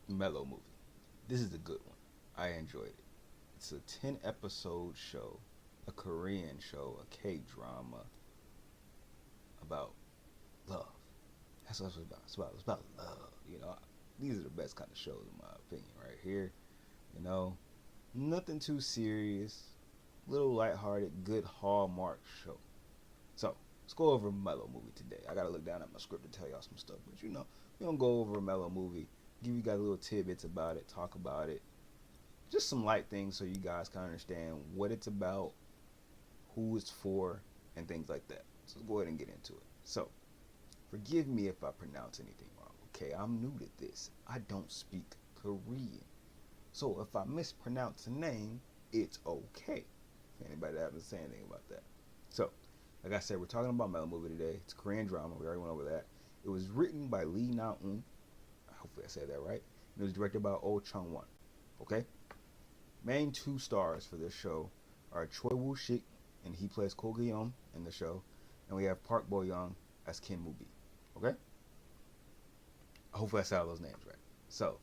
Melo movie. This is a good one. I enjoyed it. It's a 10 episode show, a Korean show, a K drama about love. That's what it's about. It's about love. These are the best kind of shows in my opinion, right here. You know, nothing too serious, little lighthearted, good Hallmark show. So let's go over a Melo movie today. I gotta look down at my script to tell y'all some stuff, but we don't go over a Melo movie. Give you guys little tidbits about it, talk about it, just some light things so you guys can understand what it's about, who it's for, and things like that. So let's go ahead and get into it. So, forgive me if I pronounce anything wrong. Okay, I'm new to this. I don't speak Korean. So if I mispronounce a name, it's okay. Anybody haven't said anything about that? So, like I said, we're talking about Melo movie today. It's a Korean drama. We already went over that. It was written by Lee Na-eun. Hopefully I said that right. And it was directed by Oh Chung-won. Okay? Main two stars for this show are Choi Woo-Shik, and he plays Ko Gi-young in the show. And we have Park Bo-young as Kim Woo-bi. Okay? Hopefully I said all those names right. So,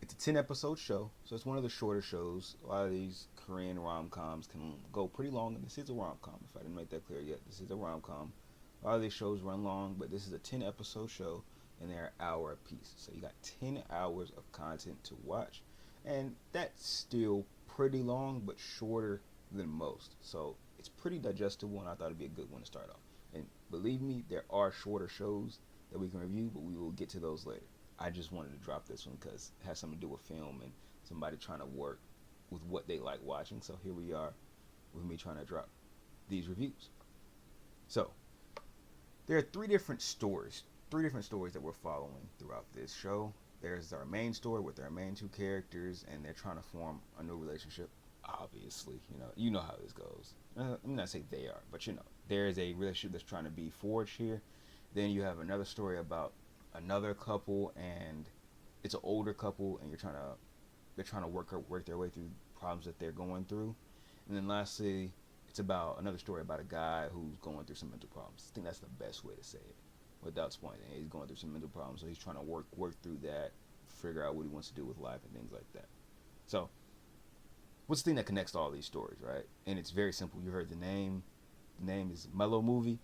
it's a 10 episode show, so it's one of the shorter shows. A lot of these Korean rom-coms can go pretty long, and this is a rom-com, if I didn't make that clear yet. This is a rom-com. A lot of these shows run long, but this is a 10 episode show, and they're an hour apiece. So you got 10 hours of content to watch, and that's still pretty long, but shorter than most. So it's pretty digestible, and I thought it'd be a good one to start off. And believe me, there are shorter shows that we can review, but we will get to those later. I just wanted to drop this one because it has something to do with film and somebody trying to work with what they like watching. So here we are with me trying to drop these reviews. So there are three different stories that we're following throughout this show. There's our main story with our main two characters, and they're trying to form a new relationship. Obviously, you know how this goes. I'm not saying they are, but there is a relationship that's trying to be forged here. Then you have another story about another couple, and it's an older couple, and they're trying to work their way through problems that they're going through. And then lastly, it's about another story about a guy who's going through some mental problems. I think that's the best way to say it without spoiling it. He's going through some mental problems, so he's trying to work through that, figure out what he wants to do with life and things like that. So what's the thing that connects all these stories, right? And it's very simple. You heard the name. The name is Melo Movie.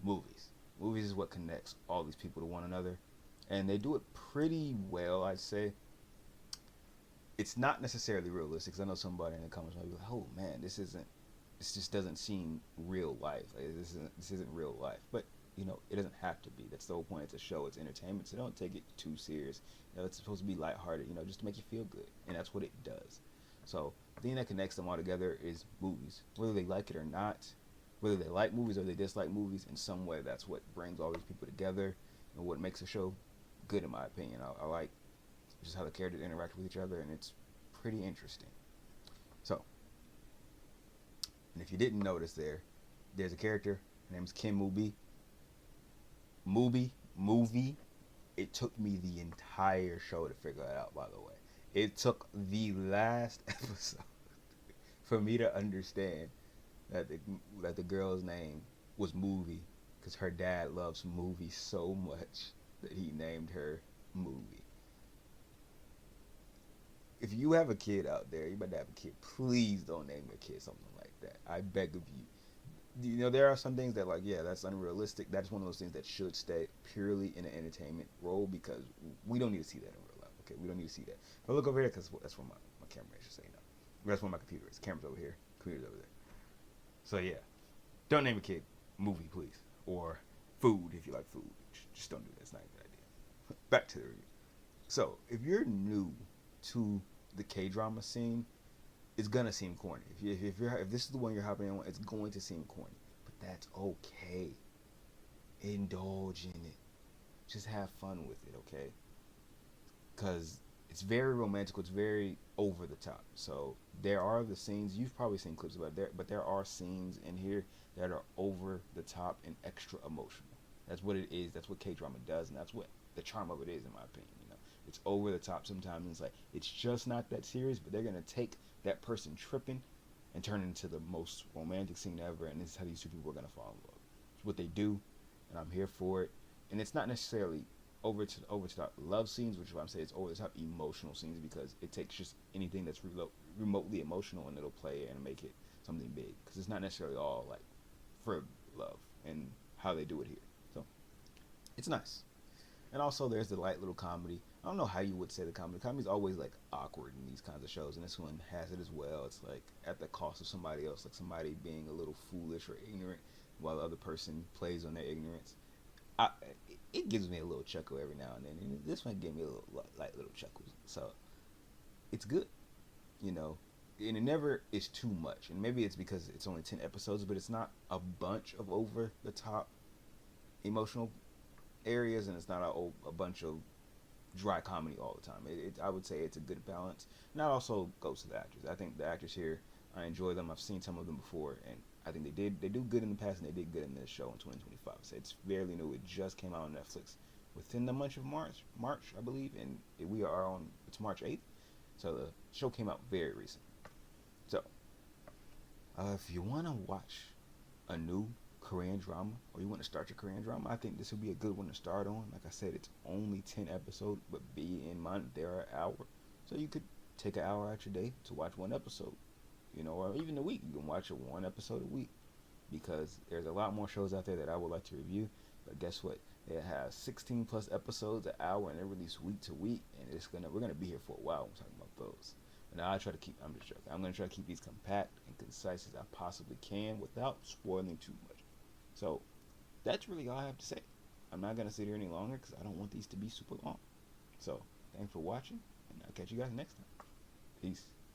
Movies is what connects all these people to one another, and they do it pretty well, I'd say. It's not necessarily realistic, because I know somebody in the comments might be like, "Oh man, this just doesn't seem real life. Like, this isn't real life." But it doesn't have to be. That's the whole point. It's a show. It's entertainment, so don't take it too serious. It's supposed to be lighthearted. Just to make you feel good, and that's what it does. So the thing that connects them all together is movies, whether they like it or not. Whether they like movies or they dislike movies, in some way, that's what brings all these people together and what makes a show good, in my opinion. I like just how the characters interact with each other, and it's pretty interesting. So, and if you didn't notice there's a character. Her name is Kim Woo-bi. Movie. It took me the entire show to figure it out, by the way. It took the last episode for me to understand that the girl's name was Movie, because her dad loves movies so much that he named her Movie. If you have a kid out there, you better have a kid, please don't name your kid something like that. I beg of you. There are some things that, like, yeah, that's unrealistic. That's one of those things that should stay purely in an entertainment role, because we don't need to see that in real life. Okay, we don't need to see that. But look over here, because that's where my camera is, just so you know. That's where my computer is. The camera's over here. Computer's over there. So yeah, don't name a kid Movie, please, or food if you like food. Just don't do that. It's not a good idea. Back to the review. So if you're new to the K-drama scene, it's gonna seem corny. If this is the one you're hopping on, it's going to seem corny, but that's okay. Indulge in it. Just have fun with it, okay? Because it's very romantic. It's very over the top. So there are the scenes, you've probably seen clips about it, but there are scenes in here that are over the top and extra emotional. That's what it is. That's what K-drama does, and that's what the charm of it is, in my opinion. It's over the top sometimes, and it's like, it's just not that serious, but they're gonna take that person tripping and turn it into the most romantic scene ever, and this is how these two people are gonna fall in love. It's what they do, and I'm here for it. And it's not necessarily over to top love scenes, which is why I'm saying it's over the top emotional scenes, because it takes just anything that's remotely emotional and it'll play it and make it something big, because it's not necessarily all like for love and how they do it here. So it's nice. And also there's the light little comedy. I don't know how you would say the comedy. Comedy's always like awkward in these kinds of shows, and this one has it as well. It's like at the cost of somebody else, like somebody being a little foolish or ignorant, while the other person plays on their ignorance. I, it gives me a little chuckle every now and then, and this one gave me a little light little chuckles. So it's good, you know, and it never is too much. And maybe it's because it's only 10 episodes, but it's not a bunch of over the top emotional areas, and it's not a bunch of dry comedy all the time. I would say it's a good balance. And that also goes to the actors. I think the actors here, I enjoy them. I've seen some of them before, and I think they do good in the past, and they did good in this show in 2025. So it's fairly new. It just came out on Netflix within the month of March, I believe, and we are on, it's March 8th. So the show came out very recent. So if you want to watch a new Korean drama, or you want to start your Korean drama, I think this would be a good one to start on. Like I said, it's only 10 episodes, but be in mind there are hours, so you could take an hour out your day to watch one episode, you know, or even a week. You can watch one episode a week, because there's a lot more shows out there that I would like to review. But guess what? It has 16 plus episodes an hour, and they're released week to week, and we're gonna be here for a while when we're talking about those. And I'm just joking. I'm gonna try to keep these compact and concise as I possibly can without spoiling too much. So that's really all I have to say. I'm not going to sit here any longer because I don't want these to be super long. So thanks for watching, and I'll catch you guys next time. Peace.